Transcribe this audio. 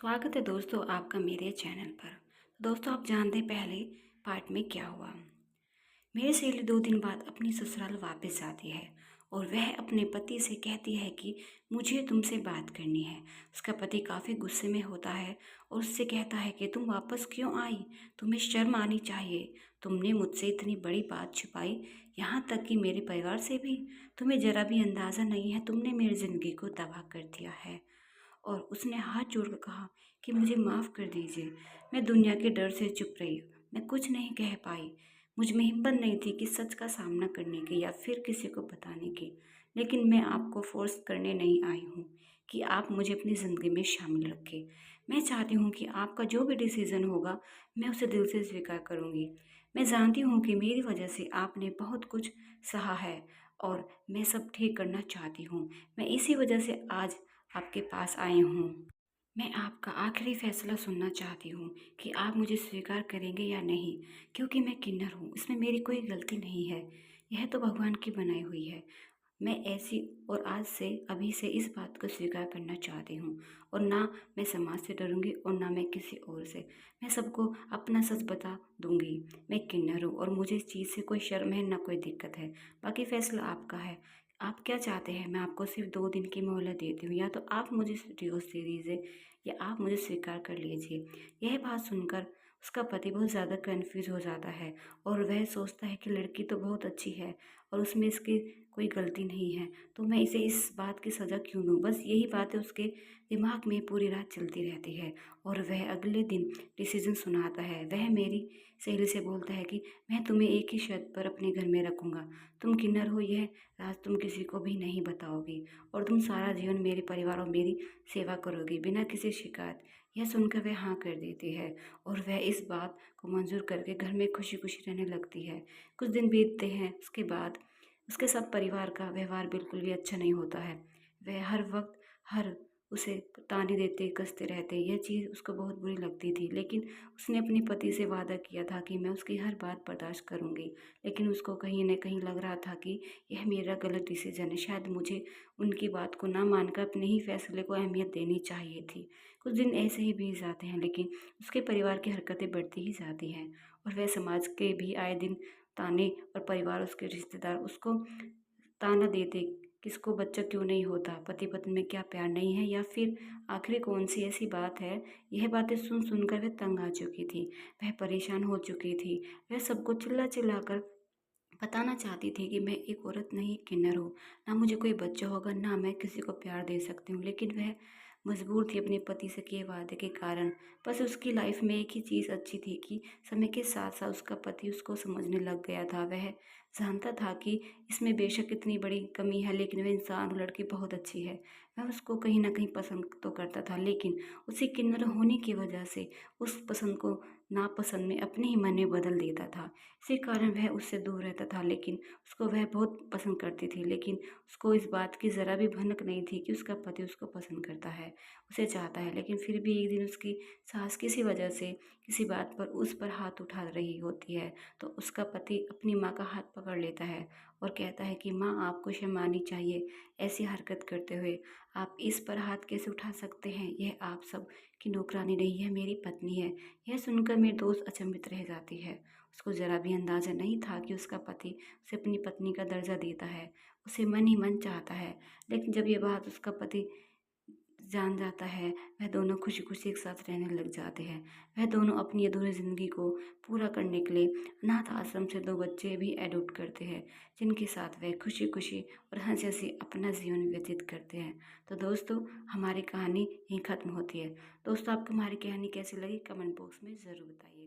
स्वागत है दोस्तों आपका मेरे चैनल पर। दोस्तों आप जानते हैं पहले पार्ट में क्या हुआ। मेरी सहेली 2 दिन बाद अपनी ससुराल वापस जाती है और वह अपने पति से कहती है कि मुझे तुमसे बात करनी है। उसका पति काफ़ी गुस्से में होता है और उससे कहता है कि तुम वापस क्यों आई, तुम्हें शर्म आनी चाहिए। तुमने मुझसे इतनी बड़ी बात छुपाई, यहाँ तक कि मेरे परिवार से भी। तुम्हें ज़रा भी अंदाज़ा नहीं है, तुमने मेरी ज़िंदगी को तबाह कर दिया है। और उसने हाथ जोड़कर कहा कि मुझे माफ़ कर दीजिए। मैं दुनिया के डर से चुप रही, मैं कुछ नहीं कह पाई। मुझ में हिम्मत नहीं थी कि सच का सामना करने की या फिर किसी को बताने की। लेकिन मैं आपको फोर्स करने नहीं आई हूँ कि आप मुझे अपनी ज़िंदगी में शामिल रखें। मैं चाहती हूँ कि आपका जो भी डिसीज़न होगा मैं उसे दिल से स्वीकार करूँगी। मैं जानती हूँ कि मेरी वजह से आपने बहुत कुछ सहा है और मैं सब ठीक करना चाहती हूँ। मैं इसी वजह से आज आपके पास आई हूँ। मैं आपका आखिरी फैसला सुनना चाहती हूँ कि आप मुझे स्वीकार करेंगे या नहीं, क्योंकि मैं किन्नर हूँ, इसमें मेरी कोई गलती नहीं है। यह तो भगवान की बनाई हुई है। मैं ऐसी और आज से अभी से इस बात को स्वीकार करना चाहती हूँ और ना मैं समाज से डरूंगी और ना मैं किसी और से। मैं सबको अपना सच बता दूंगी। मैं किन्नर हूँ और मुझे इस चीज़ से कोई शर्म है ना कोई दिक्कत है। बाकी फैसला आपका है। आप क्या चाहते हैं? मैं आपको सिर्फ 2 दिन की मोहलत देती हूँ, या तो आप मुझे डिवोर्स दे दीजिए या आप मुझे स्वीकार कर लीजिए। यह बात सुनकर उसका पति बहुत ज़्यादा कन्फ्यूज हो जाता है और वह सोचता है कि लड़की तो बहुत अच्छी है और उसमें इसकी कोई गलती नहीं है, तो मैं इसे इस बात की सज़ा क्यों दूँ। बस यही बातें उसके दिमाग में पूरी रात चलती रहती है और वह अगले दिन डिसीजन सुनाता है। वह मेरी सहेली से बोलता है कि मैं तुम्हें एक ही शर्त पर अपने घर में रखूँगा। तुम किन्नर हो, यह राज तुम किसी को भी नहीं बताओगी और तुम सारा जीवन मेरे परिवार और मेरी सेवा करोगी बिना किसी शिकायत। यह सुनकर वह हाँ कर देती है और वह इस बात को मंजूर करके घर में खुशी खुशी रहने लगती है। कुछ दिन बीतते हैं, उसके बाद उसके सब परिवार का व्यवहार बिल्कुल भी अच्छा नहीं होता है। वह हर वक्त हर उसे ताने देते कसते रहते। यह चीज़ उसको बहुत बुरी लगती थी, लेकिन उसने अपने पति से वादा किया था कि मैं उसकी हर बात बर्दाश्त करूंगी। लेकिन उसको कहीं न कहीं लग रहा था कि यह मेरा गलत डिसीजन है। शायद मुझे उनकी बात को ना मानकर अपने ही फैसले को अहमियत देनी चाहिए थी। कुछ दिन ऐसे ही बीत जाते हैं, लेकिन उसके परिवार की हरकतें बढ़ती ही जाती हैं और वह समाज के भी आए दिन ताने और परिवार उसके रिश्तेदार उसको ताना देते, किसको बच्चा क्यों नहीं होता, पति पत्नी में क्या प्यार नहीं है, या फिर आखिर कौन सी ऐसी बात है। यह बातें सुन सुनकर वह तंग आ चुकी थी, वह परेशान हो चुकी थी। वह सबको चिल्ला चिल्ला कर बताना चाहती थी कि मैं एक औरत नहीं, किन्नर हूँ। ना मुझे कोई बच्चा होगा, ना मैं किसी को प्यार दे सकती हूँ। लेकिन वह मजबूर थी अपने पति से किए वादे के कारण। बस उसकी लाइफ में एक ही चीज़ अच्छी थी कि समय के साथ साथ उसका पति उसको समझने लग गया था। वह जानता था कि इसमें बेशक इतनी बड़ी कमी है, लेकिन वह इंसान लड़की बहुत अच्छी है। वह उसको कहीं ना कहीं पसंद तो करता था, लेकिन उसी किन्नर होने की वजह से उस पसंद को नापसंद में अपने ही मन में बदल देता था। इसी कारण वह उससे दूर रहता था। लेकिन उसको वह बहुत पसंद करती थी, लेकिन उसको इस बात की ज़रा भी भनक नहीं थी कि उसका पति उसको पसंद करता है, उसे चाहता है। लेकिन फिर भी एक दिन उसकी सास किसी वजह से किसी बात पर उस पर हाथ उठा रही होती है, तो उसका पति अपनी माँ का हाथ पकड़ लेता है और कहता है कि माँ, आपको शर्म आनी चाहिए ऐसी हरकत करते हुए। आप इस पर हाथ कैसे उठा सकते हैं? यह आप सब की नौकरानी नहीं है, मेरी पत्नी है। यह सुनकर मेरी दोस्त अचंभित रह जाती है। उसको ज़रा भी अंदाज़ा नहीं था कि उसका पति उसे अपनी पत्नी का दर्जा देता है, उसे मन ही मन चाहता है। लेकिन जब ये बात उसका पति जान जाता है, वह दोनों खुशी खुशी एक साथ रहने लग जाते हैं। वह दोनों अपनी अधूरी ज़िंदगी को पूरा करने के लिए अनाथ आश्रम से 2 बच्चे भी एडॉप्ट करते हैं, जिनके साथ वह खुशी खुशी और हंसी हंसी अपना जीवन व्यतीत करते हैं। तो दोस्तों, हमारी कहानी यहीं ख़त्म होती है। दोस्तों, आपको हमारी कहानी कैसी लगी कमेंट बॉक्स में ज़रूर बताइए।